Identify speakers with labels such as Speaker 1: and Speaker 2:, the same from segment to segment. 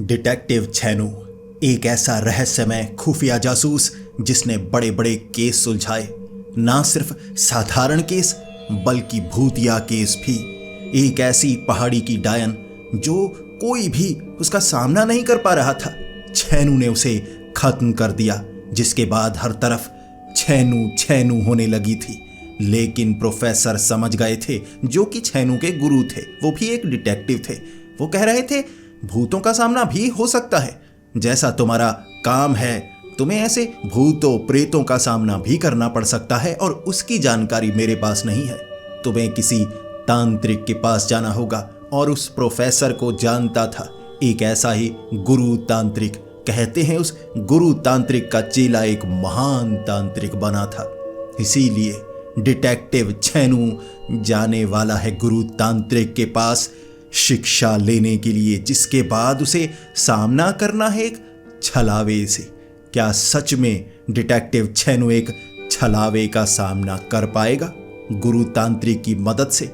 Speaker 1: Detective छैनु एक ऐसा रहस्यमय खुफिया जासूस जिसने बड़े बड़े केस सुलझाए। ना सिर्फ साधारण केस बल्कि भूतिया केस भी। एक ऐसी पहाड़ी की डायन जो कोई भी उसका सामना नहीं कर पा रहा था, छैनु ने उसे खत्म कर दिया। जिसके बाद हर तरफ छैनु छैनु होने लगी थी। लेकिन प्रोफेसर समझ गए थे, जो कि छैनु के गुरु थे, वो भी एक डिटेक्टिव थे। वो कह रहे थे भूतों का सामना भी हो सकता है। जैसा तुम्हारा काम है, तुम्हें ऐसे भूतों प्रेतों का सामना भी करना पड़ सकता है, और उसकी जानकारी मेरे पास नहीं है। तुम्हें किसी तांत्रिक के पास जाना होगा। और उस प्रोफेसर को जानता था एक ऐसा ही गुरु तांत्रिक। कहते हैं उस गुरु तांत्रिक का चेला एक महान तांत्रिक बना था। इसीलिए डिटेक्टिव छैनु जाने वाला है गुरु तांत्रिक के पास शिक्षा लेने के लिए, जिसके बाद उसे सामना करना है एक छलावे से। क्या सच में डिटेक्टिव छैनु एक छलावे का सामना कर पाएगा गुरु तांत्रिक की मदद से?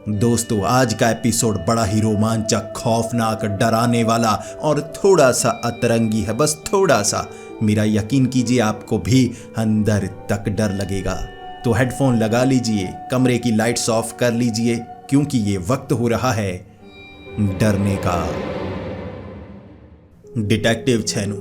Speaker 1: दोस्तों, आज का एपिसोड बड़ा ही रोमांचक, खौफनाक, डराने वाला और थोड़ा सा अतरंगी है। बस थोड़ा सा। मेरा यकीन कीजिए, आपको भी अंदर तक डर लगेगा। तो हेडफोन लगा लीजिए, कमरे की लाइट्स ऑफ कर लीजिए, क्योंकि ये वक्त हो रहा है डरने का। डिटेक्टिव छैनु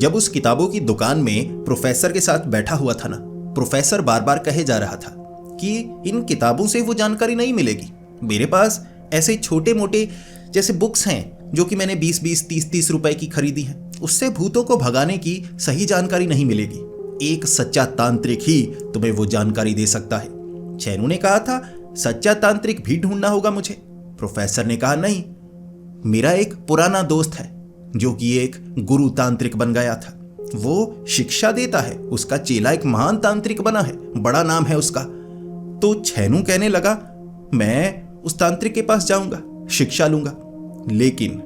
Speaker 1: जब उस किताबों की दुकान में प्रोफेसर के साथ बैठा हुआ था ना, प्रोफेसर बार बार कहे जा रहा था कि इन किताबों से वो जानकारी नहीं मिलेगी। मेरे पास ऐसे छोटे मोटे जैसे बुक्स हैं जो कि मैंने 20-20, 30-30 रुपए की खरीदी हैं, उससे भूतों को भगाने की सही जानकारी नहीं मिलेगी। एक सच्चा तांत्रिक ही तुम्हें वो जानकारी दे सकता है। छैनु ने कहा था सच्चा तांत्रिक भी ढूंढना होगा मुझे। प्रोफेसर ने कहा नहीं, मेरा एक पुराना दोस्त है जो कि एक गुरु तांत्रिक बन गया था। वो शिक्षा देता है, उसका चेला एक महान तांत्रिक बना है, बड़ा नाम है उसका। तो छैनु कहने लगा मैं उस तांत्रिक के पास जाऊंगा, शिक्षा लूंगा। लेकिन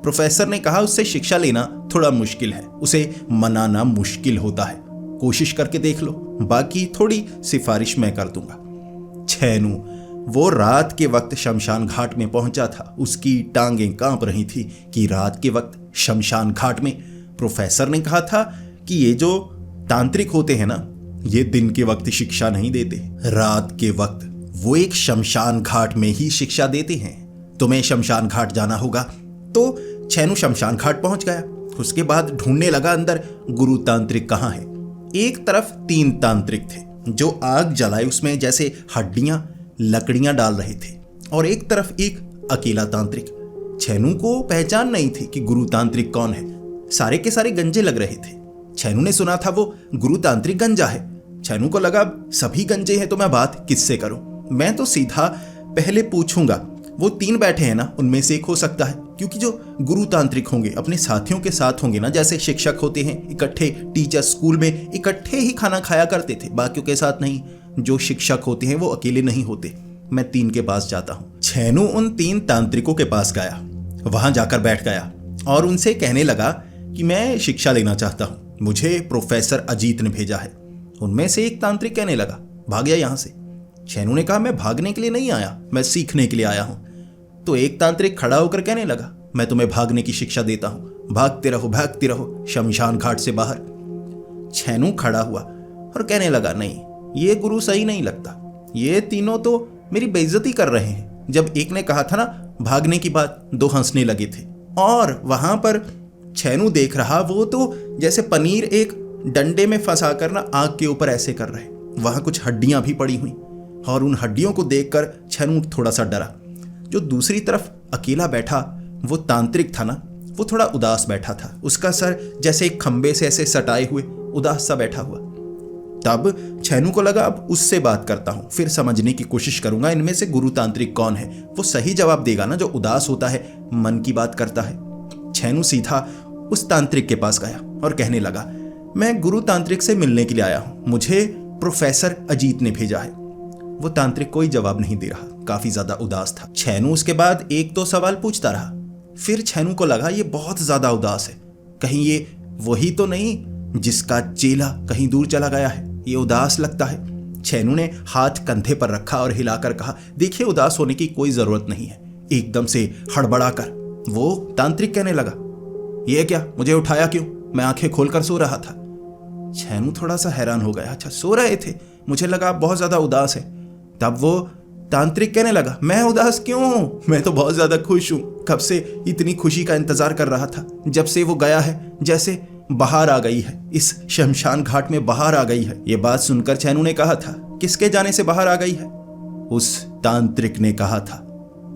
Speaker 1: प्रोफेसर ने कहा उससे शिक्षा लेना थोड़ा मुश्किल है, उसे मनाना मुश्किल होता है। कोशिश करके देख लो, बाकी थोड़ी सिफारिश मैं कर दूंगा। छैनु वो रात के वक्त शमशान घाट में पहुंचा था। उसकी टांगें कांप रही थी कि रात के वक्त शमशान घाट में प्रोफेसर ने कहा था कि ये जो तांत्रिक होते हैं ना, ये दिन के वक्त शिक्षा नहीं देते, रात के वक्त वो एक शमशान घाट में ही शिक्षा देते हैं। तुम्हें शमशान घाट जाना होगा। तो छैनु शमशान घाट पहुंच गया। उसके बाद ढूंढने लगा अंदर गुरु तांत्रिक कहाँ है। एक तरफ 3 तांत्रिक थे जो आग जलाए उसमें जैसे हड्डियां लकड़ियां डाल रहे थे, और एक तरफ एक अकेला तांत्रिक। छैनु को पहचान नहीं थी कि गुरु तांत्रिक कौन है। सारे के सारे गंजे लग रहे थे। छैनु ने सुना था वो गुरु तांत्रिक गंजा है। छैनु को लगा सभी गंजे हैं तो मैं बात किससे करूं। मैं तो सीधा पहले पूछूंगा, वो 3 बैठे हैं ना, उनमें से एक हो सकता है, क्योंकि जो गुरु तांत्रिक होंगे अपने साथियों के साथ होंगे ना, जैसे शिक्षक होते हैं इकट्ठे, टीचर स्कूल में इकट्ठे ही खाना खाया करते थे, बाकियों के साथ नहीं। जो शिक्षक होते हैं वो अकेले नहीं होते। मैं 3 के पास जाता हूं। छैनु उन 3 तांत्रिकों के पास गया, वहां जाकर बैठ गया और उनसे कहने लगा कि मैं शिक्षा लेना चाहता हूं, मुझे प्रोफेसर अजीत ने भेजा है। उनमें से एक तांत्रिक कहने लगा भाग गया यहां से। छैनु ने कहा मैं भागने के लिए नहीं आया, मैं सीखने के लिए आया हूं। तो एक तांत्रिक खड़ा होकर कहने लगा मैं तुम्हें भागने की शिक्षा देता हूं, भागते रहो भागते रहो शमशान घाट से बाहर। छैनु खड़ा हुआ और कहने लगा नहीं, ये गुरु सही नहीं लगता, ये तीनों तो मेरी बेइज्जती कर रहे हैं। जब एक ने कहा था ना भागने की बात, 2 हंसने लगे थे। और वहां पर छैनु देख रहा, वो तो जैसे पनीर एक डंडे में फंसा कर ना आग के ऊपर ऐसे कर रहे। वहां कुछ हड्डियां भी पड़ी हुई, और उन हड्डियों को देखकर छैनु थोड़ा सा डरा। जो दूसरी तरफ अकेला बैठा वो तांत्रिक था ना, वो थोड़ा उदास बैठा था। उसका सर जैसे एक खंबे से ऐसे सटाए हुए उदास सा बैठा हुआ। तब छैनु को लगा अब उससे बात करता हूं, फिर समझने की कोशिश करूंगा इनमें से गुरु तांत्रिक कौन है। वो सही जवाब देगा ना, जो उदास होता है, मन की बात करता है। छैनु सीधा उस तांत्रिक के पास गया और कहने लगा मैं गुरु तांत्रिक से मिलने के लिए आया हूं, मुझे प्रोफेसर अजीत ने भेजा है। वो तांत्रिक कोई जवाब नहीं दे रहा, काफी ज्यादा उदास था। छैनु उसके बाद 1-2 सवाल पूछता रहा। फिर छैनु को लगा ये बहुत ज्यादा उदास है, कहीं ये वही तो नहीं जिसका चेला कहीं दूर चला गया है, ये उदास लगता है। छैनु ने हाथ कंधे पर रखा और हिलाकर कहा देखिए उदास होने की कोई जरूरत नहीं है। एकदम से हड़बड़ाकर वो तांत्रिक कहने लगा ये क्या, मुझे उठाया क्यों? मैं आंखें खोलकर सो रहा था। छैनू थोड़ा सा हैरान हो गया। अच्छा, सो रहे थे? मुझे लगा आप बहुत ज्यादा उदास है। तब वो तांत्रिक कहने लगा, मैं उदास क्यों हूं? मैं तो बहुत ज्यादा खुश हूं। कब से इतनी खुशी का इंतजार कर रहा था। जब से वो गया है जैसे बाहर आ गई है, इस शमशान घाट में बाहर आ गई है। ये बात सुनकर छैनू ने कहा था, किसके जाने से बाहर आ गई है? उस तांत्रिक ने कहा था,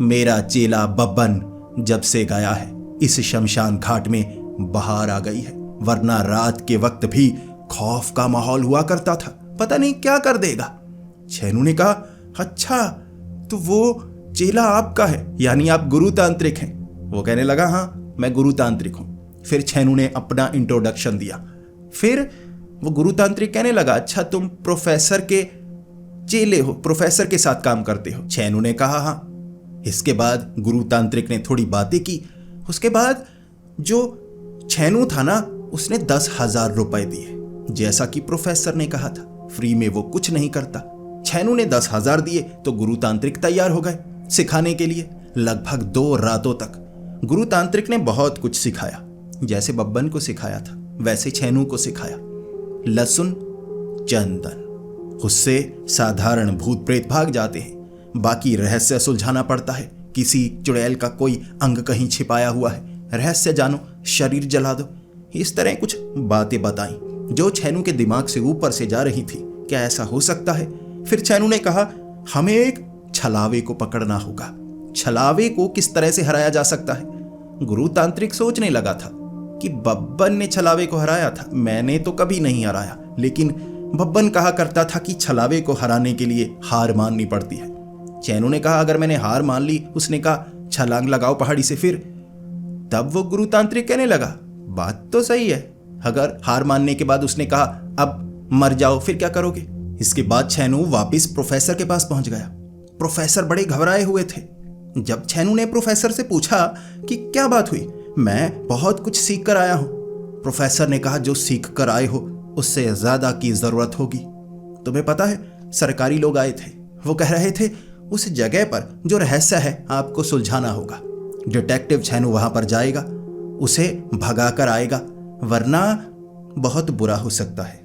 Speaker 1: मेरा चेला बब्बन जब से गया है इस शमशान घाट में बाहर आ गई है, वरना रात के वक्त भी खौफ का माहौल हुआ करता था, पता नहीं क्या कर देगा। छैनू ने कहा, अच्छा तो वो चेला आपका है, यानी आप गुरु तांत्रिक हैं? वो कहने लगा, हाँ मैं गुरु तांत्रिक हूं। फिर छैनू ने अपना इंट्रोडक्शन दिया। फिर वो गुरु तांत्रिक कहने लगा, अच्छा तुम प्रोफेसर के चेले हो, प्रोफेसर के साथ काम करते हो? छैनू ने कहा, हाँ। इसके बाद गुरु तांत्रिक ने थोड़ी बातें की। उसके बाद जो छैनू था ना, उसने 10,000 रुपए दिए, जैसा कि प्रोफेसर ने कहा था, फ्री में वो कुछ नहीं करता। छैनू ने 10,000 दिए तो गुरु तांत्रिक तैयार हो गए सिखाने के लिए। लगभग 2 रातों तक गुरु तांत्रिक ने बहुत कुछ सिखाया। जैसे बब्बन को सिखाया था वैसे छैनू को सिखाया। लहसुन, चंदन, उससे साधारण भूत प्रेत भाग जाते हैं। बाकी रहस्य सुलझाना पड़ता है। किसी चुड़ैल का कोई अंग कहीं छिपाया हुआ है, रहस्य जानो, शरीर जला दो। इस तरह कुछ बातें बताई जो छैनू के दिमाग से ऊपर से जा रही थी। क्या ऐसा हो सकता है? फिर छैनू ने कहा, हमें एक छलावे को पकड़ना होगा। छलावे को किस तरह से हराया जा सकता है? गुरु तांत्रिक सोचने लगा था कि बब्बन ने छलावे को हराया था, मैंने तो कभी नहीं हराया। लेकिन बब्बन कहा करता था कि छलावे को हराने के लिए हार माननी पड़ती है। छैनू ने कहा, अगर मैंने हार मान ली? उसने कहा, छलांग लगाओ पहाड़ी से। फिर तब वो गुरु तांत्रिक कहने लगा, बात तो सही है। अगर हार मानने के बाद उसने कहा, अब मर जाओ, फिर क्या करोगे? इसके बाद छैनू वापस प्रोफेसर के पास पहुंच गया। प्रोफेसर बड़े घबराए हुए थे। जब छैनू ने प्रोफेसर से पूछा कि क्या बात हुई, मैं बहुत कुछ सीख कर आया हूं। प्रोफेसर ने कहा, जो सीख कर आए हो उससे ज्यादा की जरूरत होगी। तुम्हें पता है, सरकारी लोग आए थे। वो कह रहे थे उस जगह पर जो रहस्य है आपको सुलझाना होगा। डिटेक्टिव छैनू वहां पर जाएगा, उसे भगा कर आएगा, वरना बहुत बुरा हो सकता है।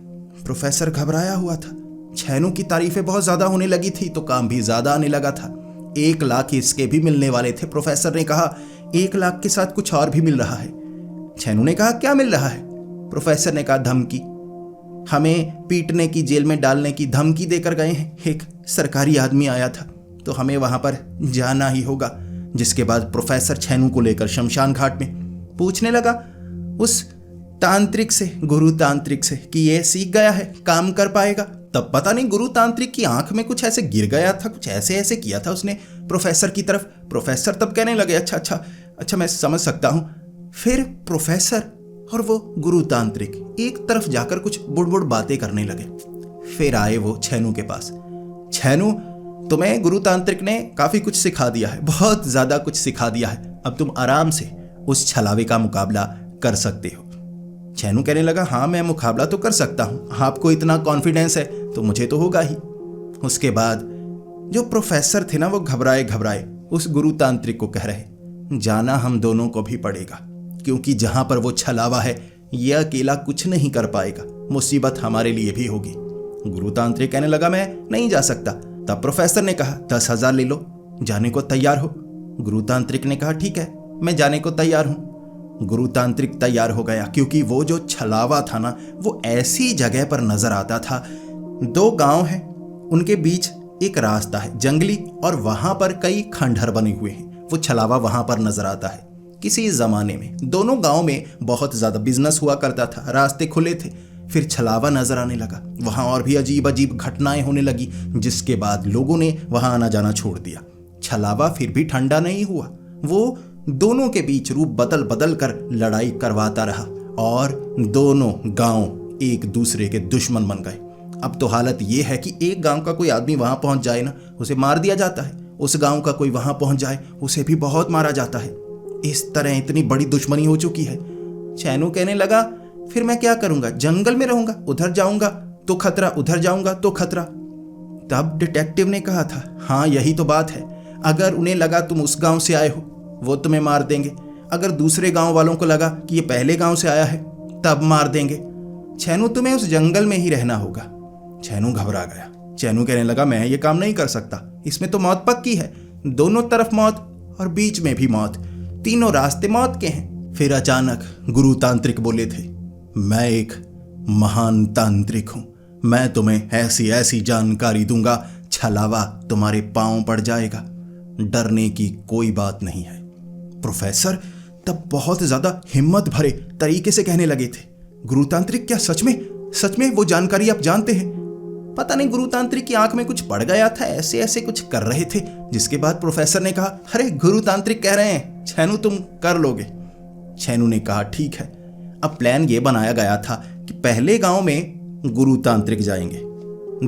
Speaker 1: प्रोफेसर घबराया हुआ था। छैनू की तारीफें बहुत ज्यादा होने लगी थी तो काम भी ज्यादा आने लगा था। 1 लाख इसके भी मिलने वाले थे। प्रोफेसर ने कहा, 1 लाख के साथ कुछ और भी मिल रहा है। छैनू ने कहा, क्या मिल रहा है? प्रोफेसर ने कहा, धमकी। हमें पीटने की, जेल में डालने की धमकी देकर गए हैं। एक सरकारी आदमी आया था तो हमें वहां पर जाना ही होगा। जिसके बाद प्रोफेसर छैनू को लेकर शमशान घाट में पूछने लगा उस तांत्रिक से, गुरु तांत्रिक से, कि ये सीख गया है, काम कर पाएगा। तब पता नहीं गुरु तांत्रिक की आंख में कुछ ऐसे गिर गया था, कुछ ऐसे ऐसे किया था उसने प्रोफेसर की तरफ। प्रोफेसर तब कहने लगे, अच्छा मैं समझ सकता हूं। फिर प्रोफेसर और वो गुरु तांत्रिक एक तरफ जाकर कुछ बुड़बुड़ बातें करने लगे। फिर आए वो छैनू के पास। छैनू, तुम्हें गुरु तांत्रिक ने काफी कुछ सिखा दिया है, बहुत ज्यादा कुछ सिखा दिया है। अब तुम आराम से उस छलावे का मुकाबला कर सकते हो। छैनू कहने लगा, हाँ मैं मुकाबला तो कर सकता हूं, आपको इतना कॉन्फिडेंस है तो मुझे तो होगा ही। उसके बाद जो प्रोफेसर थे ना, वो घबराए घबराए उस गुरु तांत्रिक को कह रहे, जाना हम दोनों को भी पड़ेगा, क्योंकि जहां पर वो छलावा है यह अकेला कुछ नहीं कर पाएगा, मुसीबत हमारे लिए भी होगी। गुरु तांत्रिक कहने लगा, मैं नहीं जा सकता। तब प्रोफेसर ने कहा, 10,000 ले लो, जाने को तैयार हो? गुरु तांत्रिक ने कहा, ठीक है मैं जाने को तैयार हूं। गुरु तांत्रिक तैयार हो गया, क्योंकि वो जो छलावा था ना, वो ऐसी जगह पर नजर आता था। 2 गांव हैं, उनके बीच एक रास्ता है जंगली, और वहां पर कई खंडहर बने हुए हैं। वो छलावा वहां पर नजर आता है। किसी जमाने में दोनों गांव में बहुत ज्यादा बिजनेस हुआ करता था, रास्ते खुले थे। फिर छलावा नजर आने लगा, वहां और भी अजीब अजीब घटनाएं होने लगी, जिसके बाद लोगों ने वहां आना जाना छोड़ दिया। छलावा फिर भी ठंडा नहीं हुआ, वो दोनों के बीच रूप बदल बदल कर लड़ाई करवाता रहा, और दोनों गांव एक दूसरे के दुश्मन बन गए। अब तो हालत यह है कि एक गांव का कोई आदमी वहां पहुंच जाए ना, उसे मार दिया जाता है। उस गांव का कोई वहां पहुंच जाए, उसे भी बहुत मारा जाता है। इस तरह इतनी बड़ी दुश्मनी हो चुकी है। छैनू कहने लगा, फिर मैं क्या करूंगा? जंगल में रहूंगा, उधर जाऊंगा तो खतरा, उधर जाऊंगा तो खतरा। तब डिटेक्टिव ने कहा था, हाँ यही तो बात है, अगर उन्हें लगा तुम उस गांव से आए हो, वो तुम्हें मार देंगे, अगर दूसरे गांव वालों को लगा कि ये पहले गांव से आया है तब मार देंगे। छेनू, तुम्हें उस जंगल में ही रहना होगा। छेनू घबरा गया। छेनू कहने लगा, मैं ये काम नहीं कर सकता, इसमें तो मौत पक्की है, दोनों तरफ मौत और बीच में भी मौत, तीनों रास्ते मौत के हैं। फिर अचानक गुरु तांत्रिक बोले थे, मैं एक महान तांत्रिक हूं, मैं तुम्हें ऐसी ऐसी जानकारी दूंगा, छलावा तुम्हारे पांव पड़ जाएगा, डरने की कोई बात नहीं है। प्रोफेसर तब बहुत ज्यादा हिम्मत भरे तरीके से कहने लगे थे, गुरुतांत्रिक, क्या सच में वो जानकारी आप जानते हैं? पता नहीं गुरुतांत्रिक की आंख में कुछ पड़ गया था, ऐसे ऐसे कुछ कर रहे थे, जिसके बाद प्रोफेसर ने कहा, अरे गुरुतांत्रिक कह रहे हैं, छेनू तुम कर लोगे। छेनू ने कहा, ठीक है। अब प्लान ये बनाया गया था कि पहले गांव में गुरुतांत्रिक जाएंगे,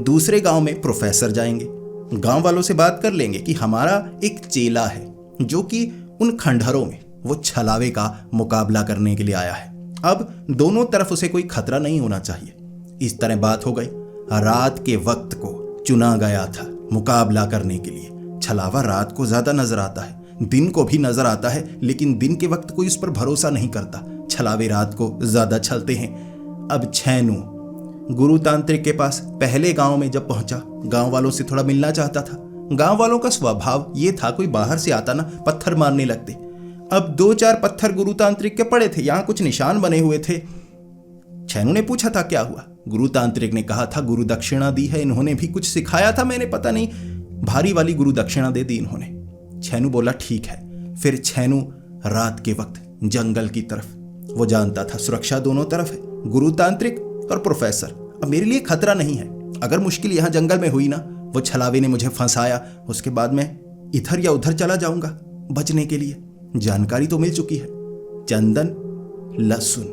Speaker 1: दूसरे गांव में प्रोफेसर जाएंगे, गांव वालों से बात कर लेंगे कि हमारा एक चेला है जो कि उन खंडहरों में वो छलावे का मुकाबला करने के लिए आया है, अब दोनों तरफ उसे कोई खतरा नहीं होना चाहिए। इस तरह बात हो गई। रात के वक्त को चुना गया था मुकाबला करने के लिए। छलावा रात को ज्यादा नजर आता है, दिन को भी नजर आता है, लेकिन दिन के वक्त कोई उस पर भरोसा नहीं करता, छलावे रात को ज्यादा छलते हैं। अब छेनू गुरुतांत्रिक के पास पहले गांव में जब पहुंचा, गांव वालों से थोड़ा मिलना चाहता था। गांव वालों का स्वभाव ये था, कोई बाहर से आता ना पत्थर मारने लगते। अब 2-4 पत्थर गुरुतांत्रिक के पड़े थे, यहां कुछ निशान बने हुए थे। छेनू ने पूछा था क्या हुआ? गुरुतांत्रिक ने कहा था, गुरु दक्षिणा दी है, इन्होंने भी कुछ सिखाया था, मैंने पता नहीं भारी वाली गुरु दक्षिणा दे दी इन्होंने। छेनू बोला ठीक है। फिर छेनू रात के वक्त जंगल की तरफ, वो जानता था सुरक्षा दोनों तरफ है, गुरुतांत्रिक और प्रोफेसर, अब मेरे लिए खतरा नहीं है। अगर मुश्किल यहां जंगल में हुई ना, वो छलावे ने मुझे फंसाया, उसके बाद मैं इधर या उधर चला जाऊंगा बचने के लिए। जानकारी तो मिल चुकी है, चंदन, लहसुन,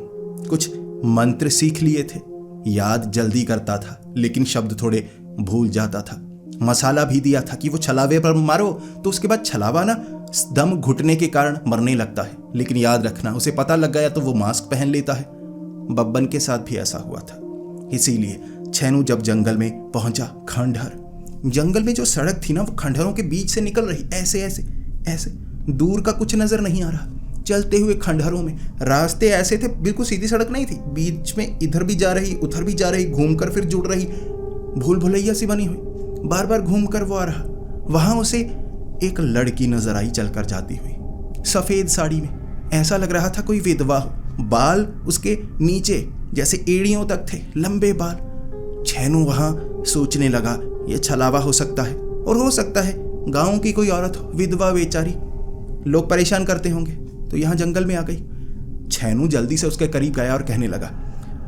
Speaker 1: कुछ मंत्र सीख लिए थे, याद जल्दी करता था लेकिन शब्द थोड़े भूल जाता था। मसाला भी दिया था कि वो छलावे पर मारो तो उसके बाद छलावा ना दम घुटने के कारण मरने लगता है, लेकिन याद रखना उसे पता लग गया तो वो मास्क पहन लेता है। बब्बन के साथ भी ऐसा हुआ था। इसीलिए छेनू जब जंगल में पहुंचा, खंडहर, जंगल में जो सड़क थी ना वो खंडहरों के बीच से निकल रही, ऐसे ऐसे ऐसे, दूर का कुछ नजर नहीं आ रहा। चलते हुए खंडहरों में रास्ते ऐसे थे, बिल्कुल सीधी सड़क नहीं थी, बीच में इधर भी जा रही उधर भी जा रही, घूमकर फिर जुड़ रही, भूल भुलैया सी बनी हुई। बार बार घूमकर वो आ रहा। वहां उसे एक लड़की नजर आई चलकर जाती हुई, सफेद साड़ी में, ऐसा लग रहा था कोई विधवा हो। बाल उसके नीचे जैसे एड़ियों तक थे, लंबे बाल। छेनू वहां सोचने लगा ये छलावा हो सकता है, और हो सकता है गांव की कोई औरत हो, विधवा बेचारी, लोग परेशान करते होंगे, तो यहाँ जंगल में आ गई। छेनू जल्दी से उसके करीब गया और कहने लगा,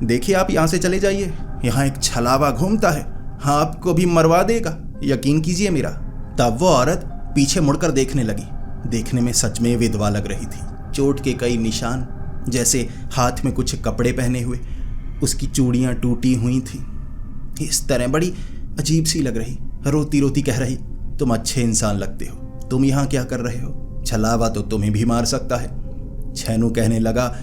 Speaker 1: देखिए आप यहाँ से चले जाइए, यहाँ एक छलावा घूमता है, हाँ आपको भी मरवा देगा, यकीन कीजिए मेरा। तब वो औरत पीछे मुड़कर देखने लगी। देखने में सच में विधवा लग रही थी, चोट के कई निशान, जैसे हाथ में कुछ कपड़े पहने हुए, उसकी चूड़ियाँ टूटी हुई थी। इस तरह बड़ी अजीब सी लग रही, रोती रोती कह रही, तुम अच्छे इंसान लगते हो, तुम यहाँ क्या कर रहे हो? छलावा तो तुम्हें भी मार सकता है। छेनू कहने लगा,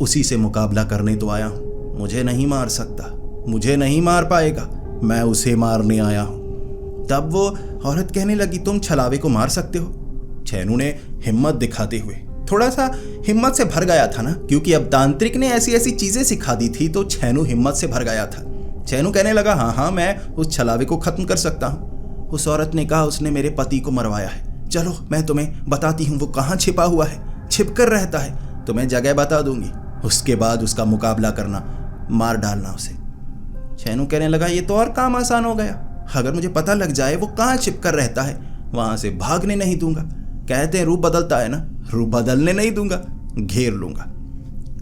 Speaker 1: उसी से मुकाबला करने तो आया हूँ, मुझे नहीं मार सकता, मुझे नहीं मार पाएगा, मैं उसे मारने आया हूँ। तब वो औरत कहने लगी, तुम छलावे को मार सकते हो? छेनू ने हिम्मत दिखाते हुए, थोड़ा सा हिम्मत से भर गया था ना, क्योंकि अब तांत्रिक ने ऐसी ऐसी चीजें सिखा दी थी, तो छेनू हिम्मत से भर गया था। छेनू कहने लगा, हाँ हाँ मैं उस छलावे को खत्म कर सकता हूँ। उस औरत ने कहा, उसने मेरे पति को मरवाया है, चलो मैं तुम्हें बताती हूँ वो कहाँ छिपा हुआ है, छिप कर रहता है, तुम्हें जगह बता दूंगी, उसके बाद उसका मुकाबला करना, मार डालना उसे। छेनू कहने लगा, ये तो और काम आसान हो गया, अगर मुझे पता लग जाए वो कहाँ छिप कर रहता है, वहां से भागने नहीं दूंगा, कहते हैं रूप बदलता है ना, रूप बदलने नहीं दूंगा, घेर लूंगा।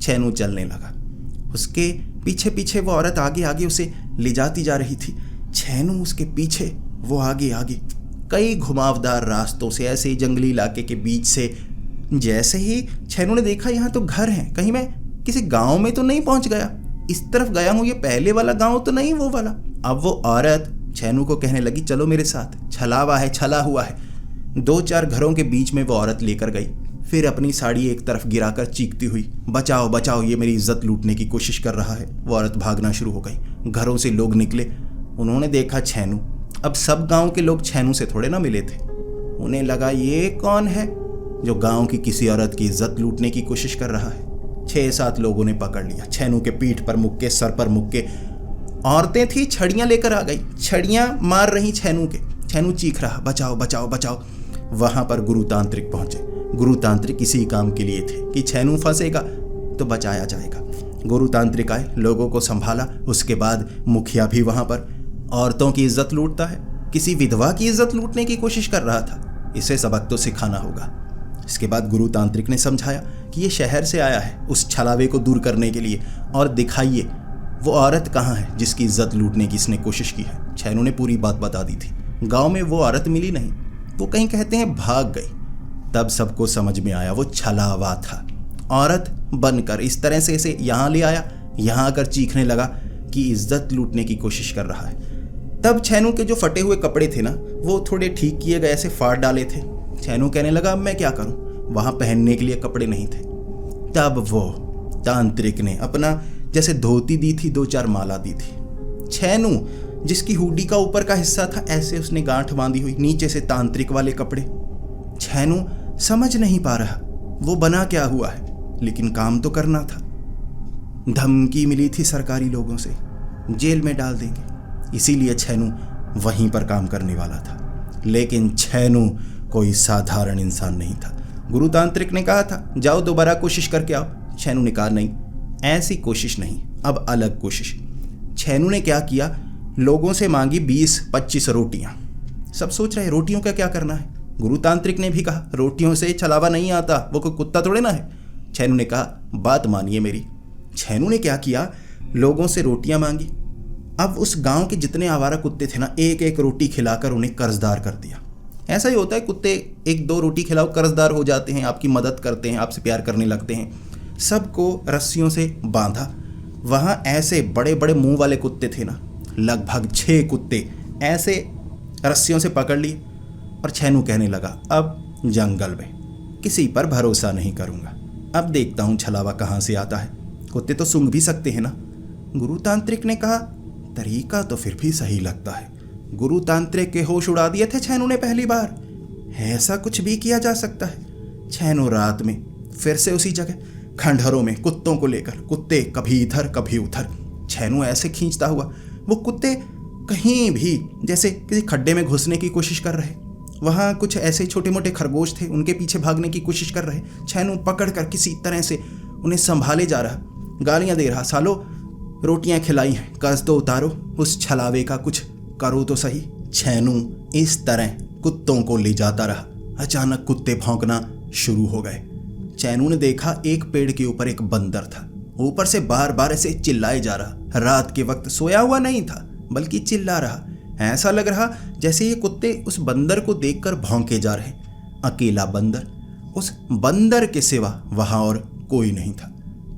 Speaker 1: छेनू चलने लगा, उसके पीछे पीछे वो औरत आगे आगे उसे ले जाती जा रही थी, छेनू उसके पीछे, वो आगे आगे, कई घुमावदार रास्तों से, ऐसे ही जंगली इलाके के बीच से। जैसे ही छेनू ने देखा यहाँ तो घर है, कहीं मैं किसी गांव में तो नहीं पहुंच गया, इस तरफ गया हूँ, ये पहले वाला गांव तो नहीं वो वाला। अब वो औरत छेनू को कहने लगी, चलो मेरे साथ, छलावा है, छला हुआ है। 2-4 घरों के बीच में वो औरत लेकर गई, फिर अपनी साड़ी एक तरफ गिराकर चीखती हुई, बचाओ बचाओ, ये मेरी इज्जत लूटने की कोशिश कर रहा है। वो औरत भागना शुरू हो गई। घरों से लोग निकले, उन्होंने देखा छेनू। अब सब गांव के लोग छेनू से थोड़े ना मिले थे, उन्हें लगा ये कौन है, जो गांव की किसी औरत की इज्जत लूटने की कोशिश कर रहा है। 6-7 लोगों ने पकड़ लिया। छेनू के पीठ पर मुक्के, सर पर मुक्के। औरतें थी, छड़ियां लेकर आ गई, छड़ियां मार रही छेनू के। छेनू चीख रहा, बचाओ बचाओ बचाओ। वहां पर गुरु तांत्रिक पहुंचे। गुरु तांत्रिक इसी काम के लिए थे कि छेनू फंसेगा तो बचाया जाएगा। गुरु तांत्रिक आए, लोगों को संभाला। उसके बाद मुखिया भी वहां पर औरतों की इज्जत लूटता है, किसी विधवा की इज्जत लूटने की कोशिश कर रहा था। इसे सबक तो सिखाना होगा। इसके बाद गुरु तांत्रिक ने समझाया कि ये शहर से आया है उस छलावे को दूर करने के लिए, और दिखाइए वो औरत कहाँ है जिसकी इज्जत लूटने की इसने कोशिश की है। छेनू ने पूरी बात बता दी थी। गांव में वो औरत मिली नहीं, वो कहीं कहते हैं भाग गई। तब सबको समझ में आया वो छलावा था। औरत बनकर इस तरह से इसे यहाँ ले आया, यहाँ आकर चीखने लगा कि इज्जत लूटने की कोशिश कर रहा है। तब छेनू के जो फटे हुए कपड़े थे ना, वो थोड़े ठीक किए गए, ऐसे फाड़ डाले थे। छेनू कहने लगा अब मैं क्या करूं, वहां पहनने के लिए कपड़े नहीं थे। तब वो तांत्रिक ने अपना जैसे धोती दी थी, 2-4 माला दी थी। छेनू जिसकी हुडी का ऊपर का हिस्सा था, ऐसे उसने गांठ बांधी हुई, नीचे से तांत्रिक वाले कपड़े। छेनू समझ नहीं पा रहा वो बना क्या हुआ है, लेकिन काम तो करना था। धमकी मिली थी सरकारी लोगों से, जेल में डाल देंगे, इसीलिए छेनू वहीं पर काम करने वाला था। लेकिन छेनू कोई साधारण इंसान नहीं था। गुरु तांत्रिक ने कहा था जाओ दोबारा कोशिश करके आओ। छेनू ने कहा नहीं, ऐसी कोशिश नहीं, अब अलग कोशिश। छेनू ने क्या किया, लोगों से मांगी 20-25 रोटियां। सब सोच रहे रोटियों का क्या करना है। गुरु तांत्रिक ने भी कहा रोटियों से छलावा नहीं आता, वो कोई कुत्ता थोड़े ना है। छेनू ने कहा बात मानिए मेरी। छेनू ने क्या किया, लोगों से रोटियां मांगी। अब उस गांव के जितने आवारा कुत्ते थे ना, एक एक रोटी खिलाकर उन्हें कर्जदार कर दिया। ऐसा ही होता है, कुत्ते 1-2 रोटी खिलाओ कर्जदार हो जाते हैं, आपकी मदद करते हैं, आपसे प्यार करने लगते हैं। सबको रस्सियों से बांधा। वहां ऐसे बड़े बड़े मुंह वाले कुत्ते थे ना, लगभग 6 कुत्ते ऐसे रस्सियों से पकड़ लिए। और छेनू कहने लगा अब जंगल में किसी पर भरोसा नहीं करूंगा, अब देखता हूं छलावा कहां से आता है। कुत्ते तो सूंघ भी सकते हैं ना। गुरु तांत्रिक ने कहा तरीका तो फिर भी सही लगता है। गुरु तांत्रिक के होश उड़ा दिए थे छेनू ने पहली बार। ऐसा कुछ भी किया जा सकता है। छेनू रात में फिर से उसी जगह खंडहरों में कुत्तों को लेकर, कुत्ते कभी इधर कभी उधर, छेनू ऐसे खींचता हुआ। वो कुत्ते कहीं भी जैसे किसी खड्डे में घुसने की कोशिश कर रहे। वहाँ कुछ ऐसे छोटे मोटे खरगोश थे, उनके पीछे भागने की कोशिश कर रहे। छेनू पकड़कर किसी तरह से उन्हें संभाले जा रहा, गालियां दे रहा, सालो रोटियां खिलाई हैं, कर्ज तो उतारो, उस छलावे का कुछ करो तो सही। छेनू इस तरह कुत्तों को ले जाता रहा। अचानक कुत्ते भौंकना शुरू हो गए। छेनू ने देखा एक पेड़ के ऊपर एक बंदर था, ऊपर से बार बार ऐसे चिल्लाए जा रहा। रात के वक्त सोया हुआ नहीं था, बल्कि चिल्ला रहा। ऐसा लग रहा जैसे ये कुत्ते उस बंदर को देखकर भौंके जा रहे। अकेला बंदर, उस बंदर के सिवा वहां और कोई नहीं था।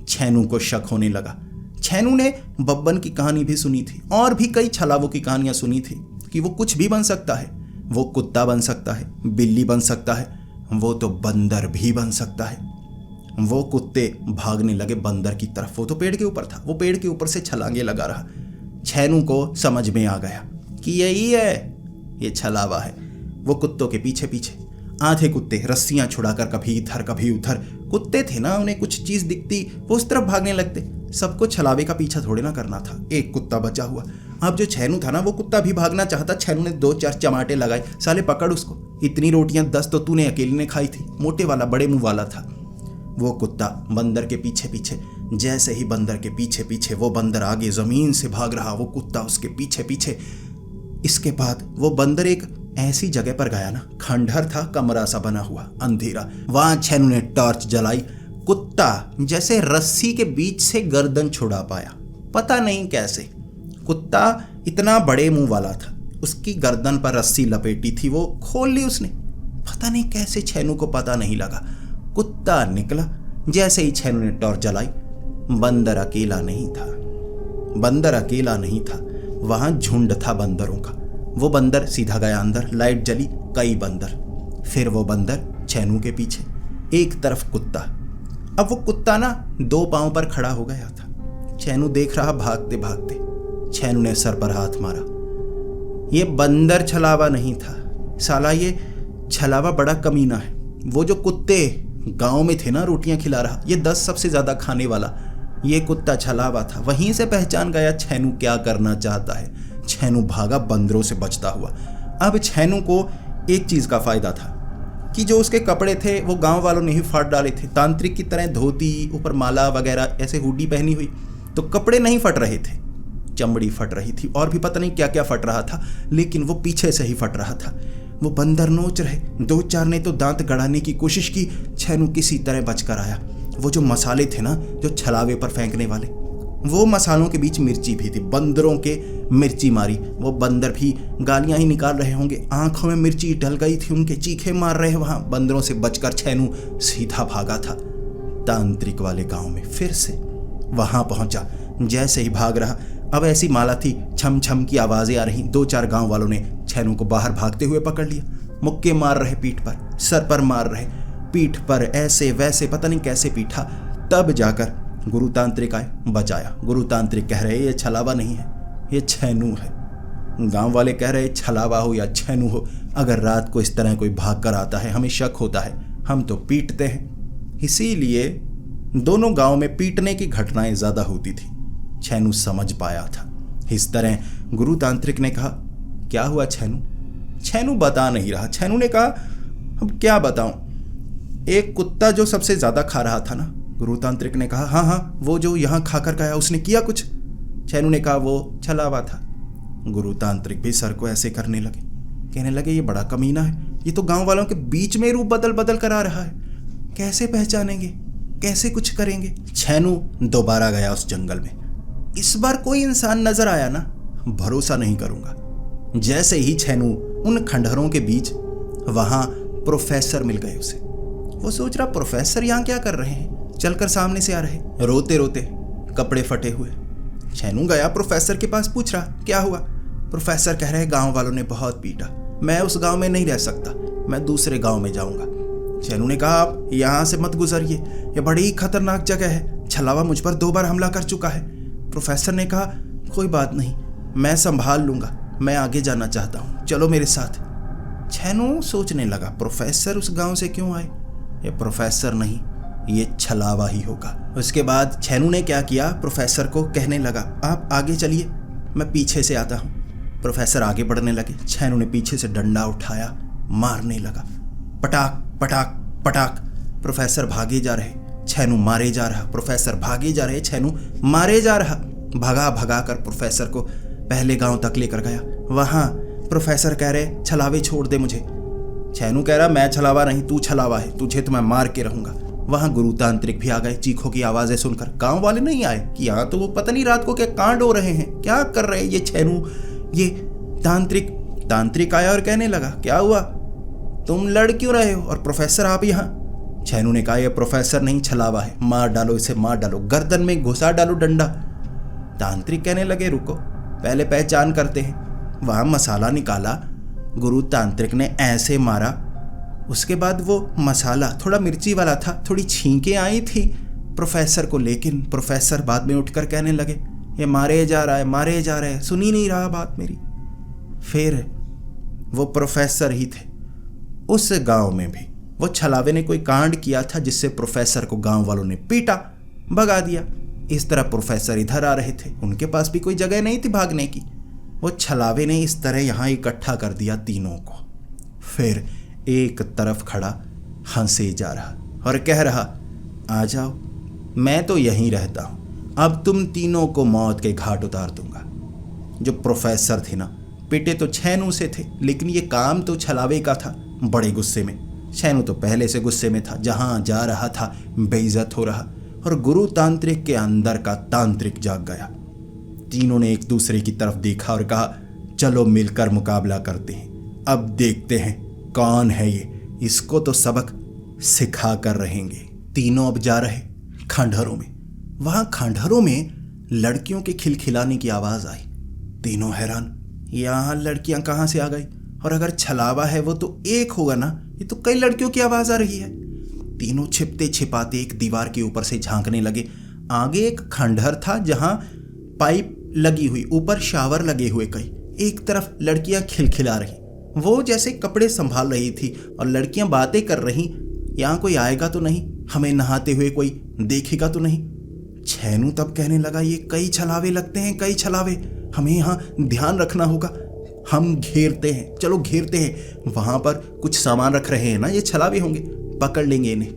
Speaker 1: छेनू को शक होने लगा। छेनू ने बब्बन की कहानी भी सुनी थी, और भी कई छलावों की कहानियां सुनी थी कि वो कुछ भी बन सकता है। वो कुत्ता बन सकता है, बिल्ली बन सकता है, वो तो बंदर भी बन सकता है। वो कुत्ते भागने लगे बंदर की तरफ। वो तो पेड़ के ऊपर था, वो पेड़ के ऊपर से छलांगे लगा रहा। छेनू को समझ में आ गया कि यही है, ये छलावा है। वो कुत्तों के पीछे पीछे, आधे कुत्ते रस्सियां छुड़ाकर कभी इधर कभी उधर, कुत्ते थे ना, उन्हें कुछ चीज दिखती वो उस तरफ भागने लगते। सबको छलावे का पीछा थोड़े ना करना था। एक कुत्ता बचा हुआ। अब जो छेनू था ना, वो कुत्ता भी भागना चाहता। छेनू ने 2-4 चमाटे लगाए, साले पकड़ उसको, इतनी रोटियां 10 तो तूने अकेले ने खाई थी। मोटे वाला, बड़े मुंह वाला था वो कुत्ता। बंदर के पीछे पीछे, जैसे ही बंदर के पीछे पीछे वो बंदर आगे जमीन से भाग रहा, वो कुत्ता उसके पीछे पीछे। इसके बाद वो बंदर एक ऐसी जगह पर गया ना, खंडहर था, कमरा सा बना हुआ, अंधेरा। वहां छेनू ने टॉर्च जलाई। कुत्ता जैसे रस्सी के बीच से गर्दन छुड़ा पाया, पता नहीं कैसे। कुत्ता इतना बड़े मुंह वाला था, उसकी गर्दन पर रस्सी लपेटी थी, वो खोल ली उसने। पता नहीं कैसे, छेनू को पता नहीं लगा। कुत्ता निकला। जैसे ही छेनू ने टॉर्च जलाई, बंदर अकेला नहीं था। बंदर अकेला नहीं था, वहां झुंड था बंदरों का। वो बंदर सीधा गया अंदर, लाइट जली, कई बंदर। फिर वो बंदर छेनू के पीछे, एक तरफ कुत्ता। अब वो कुत्ता ना 2 पांव पर खड़ा हो गया था। छेनू देख रहा भागते भागते। छेनू ने सर पर हाथ मारा। ये बंदर छलावा नहीं था, साला ये छलावा बड़ा कमीना है। वो जो कुत्ते गांव में थे ना रोटियां खिला रहा, ये 10 सबसे ज्यादा खाने वाला ये कुत्ता छलावा था। वहीं से पहचान गया छैनू क्या करना चाहता है। छैनू भागा बंदरों से बचता हुआ। अब छैनू को एक चीज का फायदा था कि जो उसके कपड़े थे वो गांव वालों ने ही फाड़ डाले थे। तांत्रिक की तरह धोती, ऊपर माला वगैरह ऐसे हुडी पहनी हुई, तो कपड़े नहीं फट रहे थे, चमड़ी फट रही थी और भी पता नहीं क्या क्या फट रहा था, लेकिन वो पीछे से ही फट रहा था। वो बंदर नोच रहे, 2-4 ने तो दांत गड़ाने की कोशिश की। छैनू किसी तरह बचकर आया। वो जो मसाले थे ना जो छलावे पर फेंकने वाले, वो मसालों के बीच मिर्ची भी थी। बंदरों के मिर्ची मारी, वो बंदर भी गालियां ही निकाल रहे होंगे, आंखों में मिर्ची डल गई थी उनके, चीखे मार रहे। वहां बंदरों से बचकर छैनू सीधा भागा था तांत्रिक वाले गांव में। फिर से वहां पहुंचा, जैसे ही भाग रहा, अब ऐसी माला थी, छम छम की आवाजें आ रही। 2-4 गांव वालों ने छैनू को बाहर भागते हुए पकड़ लिया। मुक्के मार रहे पीठ पर, सर पर मार रहे, पीठ पर ऐसे वैसे, पता नहीं कैसे पीठा। तब जाकर गुरु तांत्रिक आए, बचाया। गुरु तांत्रिक कह रहे ये छलावा नहीं है, ये छैनू है। गांव वाले कह रहे छलावा हो या छैनू हो, अगर रात को इस तरह कोई भाग कर आता है हमें शक होता है, हम तो पीटते हैं। इसीलिए दोनों गांव में पीटने की घटनाएं ज्यादा होती थी। छैनू समझ पाया था। इस तरह गुरु तांत्रिक ने कहा क्या हुआ छैनू? छैनू बता नहीं रहा। छैनू ने कहा अब क्या बताऊं, एक कुत्ता जो सबसे ज्यादा खा रहा था ना। गुरु तांत्रिक ने कहा हाँ, वो जो यहां खाकर गया उसने किया कुछ? छैनू ने कहा वो छलावा था। गुरु तांत्रिक भी सर को ऐसे करने लगे, कहने लगे ये बड़ा कमीना है, ये तो गांव वालों के बीच में रूप बदल बदल कर आ रहा है, कैसे पहचानेंगे, कैसे कुछ करेंगे? छैनू दोबारा गया उस जंगल में। इस बार कोई इंसान नजर आया ना, भरोसा नहीं करूंगा। जैसे ही छैनू उन खंडहरों के बीच, वहां प्रोफेसर मिल गए उसे। वो सोच रहा प्रोफेसर यहां क्या कर रहे हैं, चलकर सामने से आ रहे, रोते रोते, कपड़े फटे हुए। छैनू गया प्रोफेसर के पास, पूछ रहा क्या हुआ। प्रोफेसर कह रहे गांव वालों ने बहुत पीटा, मैं उस गांव में नहीं रह सकता, मैं दूसरे गांव में जाऊंगा। छैनू ने कहा आप यहां से मत गुजरिए, ये बड़ी खतरनाक जगह है, छलावा मुझ पर 2 बार हमला कर चुका है। प्रोफेसर ने कहा कोई बात नहीं, मैं संभाल लूंगा, मैं आगे जाना चाहता हूं, चलो मेरे साथ। छैनू सोचने लगा प्रोफेसर उस गांव से क्यों आए, ये प्रोफेसर नहीं, ये छलावा ही होगा। उसके बाद छैनू ने क्या किया, प्रोफेसर को कहने लगा आप आगे चलिए, मैं पीछे से आता हूं। प्रोफेसर आगे बढ़ने लगे, छैनू ने पीछे से डंडा उठाया, मारने लगा, पटाक पटाक पटाक। प्रोफेसर भागे जा रहे, छैनू मारे जा रहा, प्रोफेसर भागे जा रहे, छैनू मारे जा रहा। भगा भगा कर प्रोफेसर को पहले गांव तक लेकर गया। वहां प्रोफेसर कह रहे छलावे छोड़ दे मुझे। छैनू कह रहा मैं छलावा नहीं, तू छलावा है, तुझे तो मैं मार के रहूंगा। वहां गुरु तांत्रिक भी आ गए, चीखों की आवाजें सुनकर। गांव वाले नहीं आए कि यहाँ तो वो पता नहीं रात को क्या कांड हो रहे हैं, क्या कर रहे हैं ये छैनू, ये तांत्रिक आया और कहने लगा क्या हुआ, तुम लड़ क्यों रहे हो, और प्रोफेसर आप यहाँ? छैनू ने कहा ये प्रोफेसर नहीं छलावा है, मार डालो इसे, मार डालो, गर्दन में घुसा डालो डंडा। तांत्रिक कहने लगे रुको, पहले पहचान करते हैं। वहां मसाला निकाला, गुरु तांत्रिक ने ऐसे मारा, उसके बाद वो मसाला थोड़ा मिर्ची वाला था, थोड़ी छींकें आई थी प्रोफेसर को, लेकिन प्रोफेसर बाद में उठकर कहने लगे ये मारे जा रहा है, मारे जा रहे हैं, सुन ही नहीं रहा बात मेरी। फिर वो प्रोफेसर ही थे। उस गांव में भी वो छलावे ने कोई कांड किया था जिससे प्रोफेसर को गांव वालों ने पीटा, भगा दिया। इस तरह प्रोफेसर इधर आ रहे थे, उनके पास भी कोई जगह नहीं थी भागने की। वो छलावे ने इस तरह यहां इकट्ठा कर दिया तीनों को। फिर एक तरफ खड़ा हंसे जा रहा और कह रहा आ जाओ, मैं तो यहीं रहता हूं, अब तुम तीनों को मौत के घाट उतार दूंगा। जो प्रोफेसर थे ना, पिटे तो छैनू से थे, लेकिन ये काम तो छलावे का था। बड़े गुस्से में, छैनू तो पहले से गुस्से में था, जहां जा रहा था बेइज्जत हो रहा, और गुरु तांत्रिक के अंदर का तांत्रिक जाग गया। तीनों ने एक दूसरे की तरफ देखा और कहा चलो मिलकर मुकाबला करते हैं, अब देखते हैं कौन है ये, इसको तो सबक सिखा कर रहेंगे। तीनों अब जा रहे खंडहरों में। वहां खंडहरों में लड़कियों के खिलखिलाने की आवाज आई। तीनों हैरान, यहां लड़कियां कहां से आ गई, और अगर छलावा है वो तो एक होगा ना, ये तो कई लड़कियों की आवाज आ रही है। तीनों छिपते छिपाते एक दीवार के ऊपर से झांकने लगे। आगे एक खंडहर था जहां पाइप लगी हुई, ऊपर शावर लगे हुए कई, एक तरफ लड़कियां खिलखिला रही, वो जैसे कपड़े संभाल रही थी और लड़कियां बातें कर रही, यहाँ कोई आएगा तो नहीं, हमें नहाते हुए कोई देखेगा तो नहीं। छैनू तब कहने लगा, ये कई छलावे लगते हैं, कई छलावे, हमें यहाँ ध्यान रखना होगा। हम घेरते हैं, चलो घेरते हैं, वहां पर कुछ सामान रख रहे हैं ना, ये छलावे होंगे, पकड़ लेंगे इन्हें।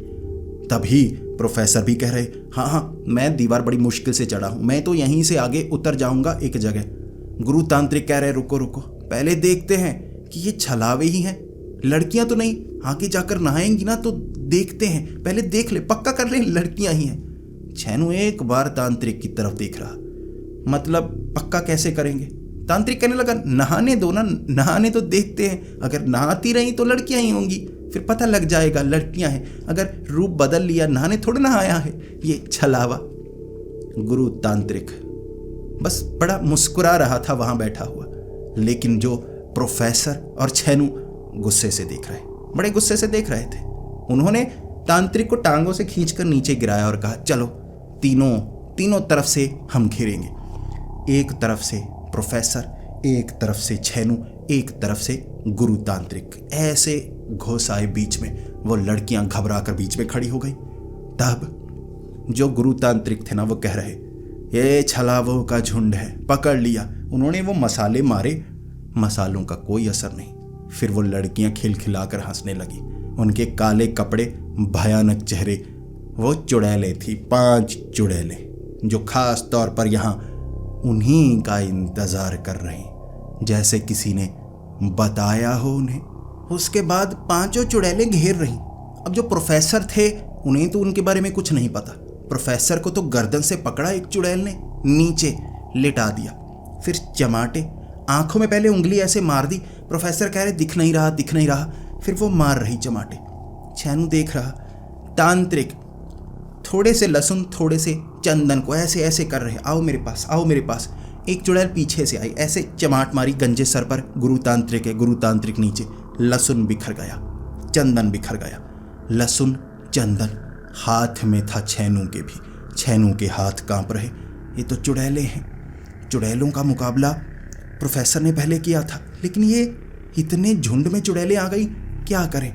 Speaker 1: तभी प्रोफेसर भी कह रहे, हाँ हाँ, मैं दीवार बड़ी मुश्किल से चढ़ा हूं, मैं तो यहीं से आगे उतर जाऊंगा एक जगह। गुरु तांत्रिक कह रहे, रुको रुको, पहले देखते हैं कि ये छलावे ही हैं, लड़कियां तो नहीं, आगे जाकर नहाएंगी ना तो देखते हैं, पहले देख ले, पक्का कर ले लड़कियां ही हैं। छैनू एक बार तांत्रिक की तरफ देख रहा, मतलब पक्का कैसे करेंगे। तांत्रिक कहने लगा, नहाने दो ना, नहाने तो देखते हैं, अगर नहाती रही तो लड़कियां ही होंगी, फिर पता लग जाएगा लड़कियां हैं, अगर रूप बदल लिया, नहाने थोड़ा ना आया है, ये छलावा। गुरु तांत्रिक बस बड़ा मुस्कुरा रहा था वहां बैठा हुआ, लेकिन जो प्रोफेसर और छैनू गुस्से से देख रहे, बड़े गुस्से से देख रहे थे। उन्होंने तांत्रिक को टांगों से खींचकर नीचे गिराया और कहा, चलो तीनों तरफ से हम घेरेंगे, एक तरफ से प्रोफेसर, एक तरफ से छैनू, एक तरफ से गुरु तांत्रिक। ऐसे घोसाए बीच में, वो लड़कियां घबरा कर बीच में खड़ी हो गई। तब जो गुरु तांत्रिक थे ना, वो कह रहे, ये छलावों का झुंड है, पकड़ लिया। उन्होंने वो मसाले मारे, मसालों का कोई असर नहीं। फिर वो लड़कियां खिलखिलाकर हंसने लगी, उनके काले कपड़े, भयानक चेहरे। वो चुड़ैलें थी, 5 चुड़ैलें, जो खास तौर पर यहाँ उन्हीं का इंतजार कर रही, जैसे किसी ने बताया हो उन्हें। उसके बाद 5 चुड़ैलें घेर रही। अब जो प्रोफेसर थे, उन्हें तो उनके बारे में कुछ नहीं पता। प्रोफेसर को तो गर्दन से पकड़ा एक चुड़ैल ने, नीचे लिटा दिया, फिर चमाटे, आंखों में पहले उंगली ऐसे मार दी। प्रोफेसर कह रहे, दिख नहीं रहा, दिख नहीं रहा, फिर वो मार रही चमाटे। छैनू देख रहा, तांत्रिक थोड़े से लहसुन, थोड़े से चंदन को ऐसे ऐसे कर रहे, आओ मेरे पास, आओ मेरे पास। एक चुड़ैल पीछे से आई, ऐसे चमाट मारी गंजे सर पर, गुरु तांत्रिक है, गुरु तांत्रिक नीचे। लहसुन बिखर गया, चंदन बिखर गया, लहसुन चंदन हाथ में था छैनू के भी। छैनू के हाथ कांप रहे। ये तो चुड़ैलें हैं, चुड़ैलों का मुकाबला प्रोफेसर ने पहले किया था, लेकिन ये इतने झुंड में चुड़ैलें आ गई, क्या करें।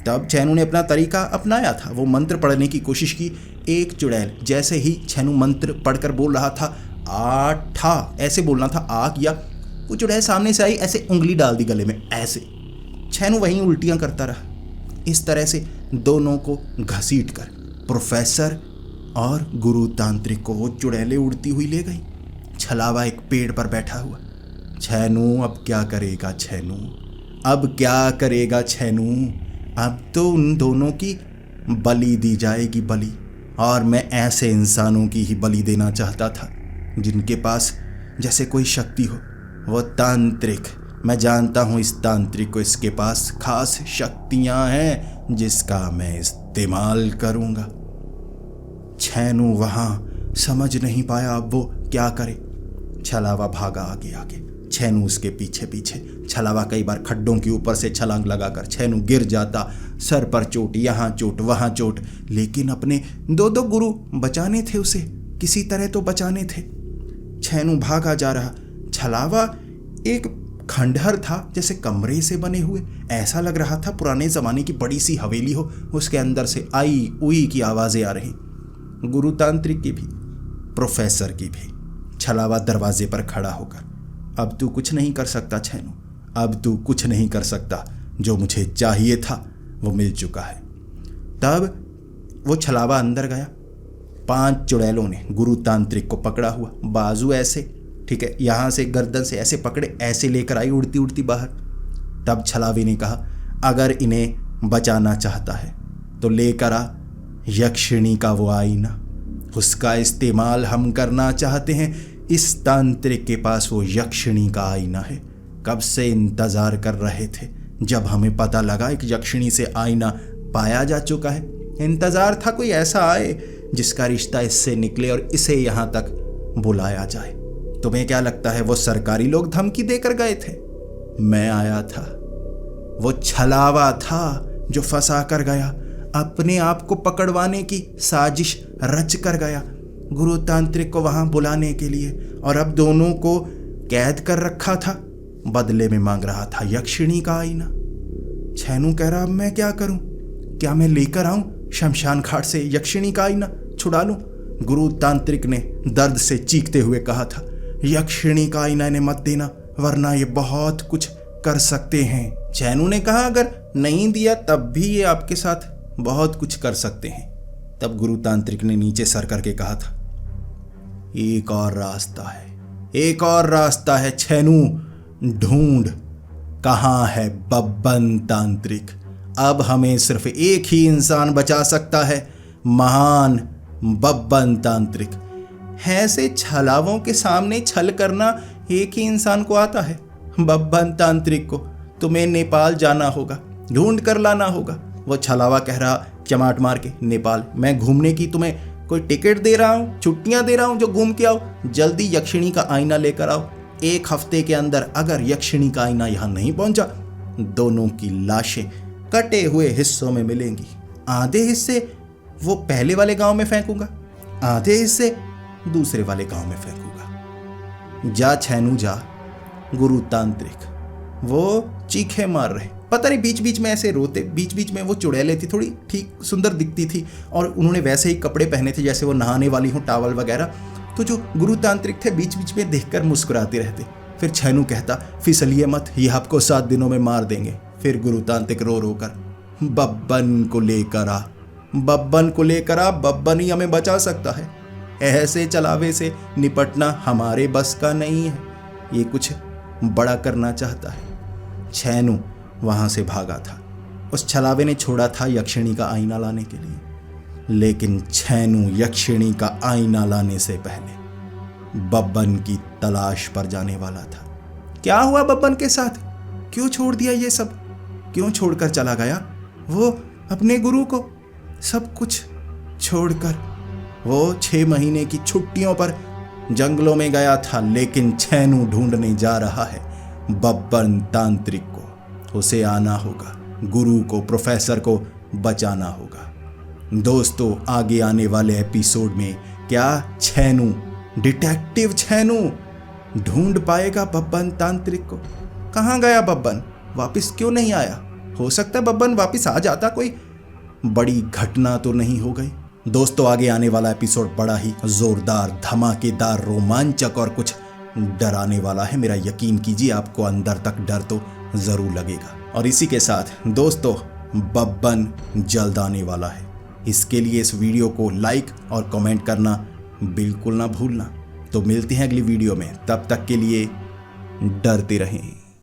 Speaker 1: तब छैनू ने अपना तरीका अपनाया था, वो मंत्र पढ़ने की कोशिश की। एक चुड़ैल जैसे ही छैनू मंत्र पढ़कर बोल रहा था, आठा, ऐसे बोलना था, आ किया, वो चुड़ैल सामने से आई, ऐसे उंगली डाल दी गले में, ऐसे। छैनू वहीं उल्टियां करता रहा। इस तरह से दोनों को घसीट कर प्रोफेसर और गुरु तांत्रिक को वो चुड़ैलें उड़ती हुई ले गई। छलावा एक पेड़ पर बैठा हुआ। छैनू अब क्या करेगा छैनू, अब क्या करेगा छैनू, अब तो उन दोनों की बलि दी जाएगी, बलि। और मैं ऐसे इंसानों की ही बलि देना चाहता था जिनके पास जैसे कोई शक्ति हो। वो तांत्रिक, मैं जानता हूँ इस तांत्रिक को, इसके पास खास शक्तियाँ हैं जिसका मैं इस्तेमाल करूँगा। छैनू वहाँ समझ नहीं पाया अब वो क्या करे। छलावा भागा आगे आगे, छैनू उसके पीछे पीछे। छलावा कई बार खड्डों के ऊपर से छलांग लगाकर छैनू गिर जाता, सर पर चोट, यहाँ चोट, वहाँ चोट, लेकिन अपने 2 गुरु बचाने थे उसे, किसी तरह तो बचाने थे। छैनू भागा जा रहा। छलावा एक खंडहर था, जैसे कमरे से बने हुए, ऐसा लग रहा था पुराने ज़माने की बड़ी सी हवेली हो, उसके अंदर से आई उई की आवाज़ें आ रही, गुरु तांत्रिक की भी, प्रोफेसर की भी। छलावा दरवाजे पर खड़ा होकर, अब तू कुछ नहीं कर सकता छैनू, अब तू कुछ नहीं कर सकता, जो मुझे चाहिए था वो मिल चुका है। तब वो छलावा अंदर गया। 5 चुड़ैलों ने गुरु तांत्रिक को पकड़ा हुआ, बाजू ऐसे, ठीक है, यहाँ से गर्दन से ऐसे पकड़े, ऐसे लेकर आई उड़ती उड़ती बाहर। तब छलावे ने कहा, अगर इन्हें बचाना चाहता है तो लेकर आ यक्षिणी का वो आईना, उसका इस्तेमाल हम करना चाहते हैं। इस तांत्रिक के पास वो यक्षिणी का आईना है, कब से इंतजार कर रहे थे। जब हमें पता लगा एक यक्षिणी से आईना पाया जा चुका है, इंतजार था कोई ऐसा आए जिसका रिश्ता इससे निकले और इसे यहाँ तक बुलाया जाए। तुम्हें क्या लगता है वो सरकारी लोग धमकी देकर गए थे? मैं आया था, वो छलावा था जो फंसा कर गया, अपने आप को पकड़वाने की साजिश रच कर गया गुरु तांत्रिक को वहां बुलाने के लिए, और अब दोनों को कैद कर रखा था, बदले में मांग रहा था यक्षिणी का आईना। छैनू कह रहा, अब मैं क्या करूं?
Speaker 2: क्या मैं लेकर आऊं शमशान घाट से यक्षिणी का आईना, छुड़ा लूं? गुरु तांत्रिक ने दर्द से चीखते हुए कहा था। यक्षिणी का आईना इन्हें मत देना, वरना ये बहुत कुछ कर सकते हैं।
Speaker 1: छैनू ने कहा, अगर नहीं दिया तब भी ये आपके साथ बहुत कुछ कर सकते हैं। तब गुरु तांत्रिक ने नीचे सर करके कहा था, एक और रास्ता है, एक और रास्ता है छैनू, ढूंढ। कहाँ है बब्बन तांत्रिक? अब हमें सिर्फ एक ही इंसान बचा सकता है, महान बब्बन तांत्रिक। ऐसे छलावों के सामने छल करना एक ही इंसान को आता है, बब्बन तांत्रिक को। तुम्हें नेपाल जाना होगा, ढूंढ कर लाना होगा। वो छलावा कह रहा चमाट मार के, नेपाल? मैं घूमने की तुम्हें कोई टिकट दे रहा हूँ, छुट्टियां दे रहा हूँ जो घूम के आओ? जल्दी यक्षिणी का आईना लेकर आओ। एक हफ्ते के अंदर अगर यक्षिणी का आईना यहाँ नहीं पहुंचा, दोनों की लाशें कटे हुए हिस्सों में मिलेंगी। आधे हिस्से वो पहले वाले गांव में फेंकूंगा, आधे हिस्से दूसरे वाले गांव में फेंकूंगा। जा छैनू जा। गुरु तांत्रिक वो चीखे मार रहे, पता नहीं बीच बीच में ऐसे रोते, बीच बीच में वो चुड़ैलें थी, थोड़ी ठीक सुंदर दिखती थी और उन्होंने वैसे ही कपड़े पहने थे जैसे वो नहाने वाली हो, टावल वगैरह। तो जो गुरु तांत्रिक थे बीच बीच में देखकर मुस्कुराते रहते। फिर छैनू कहता, फिसलिए मत, ये आपको 7 दिनों में मार देंगे। फिर गुरु तांत्रिक रो रो कर, बब्बन को लेकर आ, बब्बन को लेकर आ, बब्बन ही हमें बचा सकता है। ऐसे चलावे से निपटना हमारे बस का नहीं है, ये कुछ बड़ा करना चाहता है। छैनू वहां से भागा था। उस छलावे ने छोड़ा था यक्षिणी का आईना लाने के लिए, लेकिन छैनू यक्षिणी का आईना लाने से पहले बब्बन की तलाश पर जाने वाला था। क्या हुआ बब्बन के साथ? क्यों छोड़ दिया ये सब? क्यों छोड़कर चला गया वो अपने गुरु को? सब कुछ छोड़कर वो 6 महीने की छुट्टियों पर जंगलों में गया था, लेकिन छैनू ढूंढने जा रहा है बब्बन तांत्रिक को। उसे आना होगा, गुरु को, प्रोफेसर को बचाना होगा। दोस्तों, आगे आने वाले एपिसोड में क्या छैनू, डिटेक्टिव छैनू ढूंढ पाएगा बब्बन तांत्रिक को? कहाँ गया बब्बन? वापस क्यों नहीं आया? हो सकता है बब्बन वापस आ जाता, कोई बड़ी घटना तो नहीं हो गई। दोस्तों, आगे आने वाला एपिसोड बड़ा ही जोरदार, धमाकेदार, रोमांचक और कुछ डराने वाला है। मेरा यकीन कीजिए, आपको अंदर तक डर तो जरूर लगेगा। और इसी के साथ दोस्तों, बब्बन जल्द आने वाला है। इसके लिए इस वीडियो को लाइक और कमेंट करना बिल्कुल ना भूलना। तो मिलते हैं अगली वीडियो में, तब तक के लिए डरते रहें।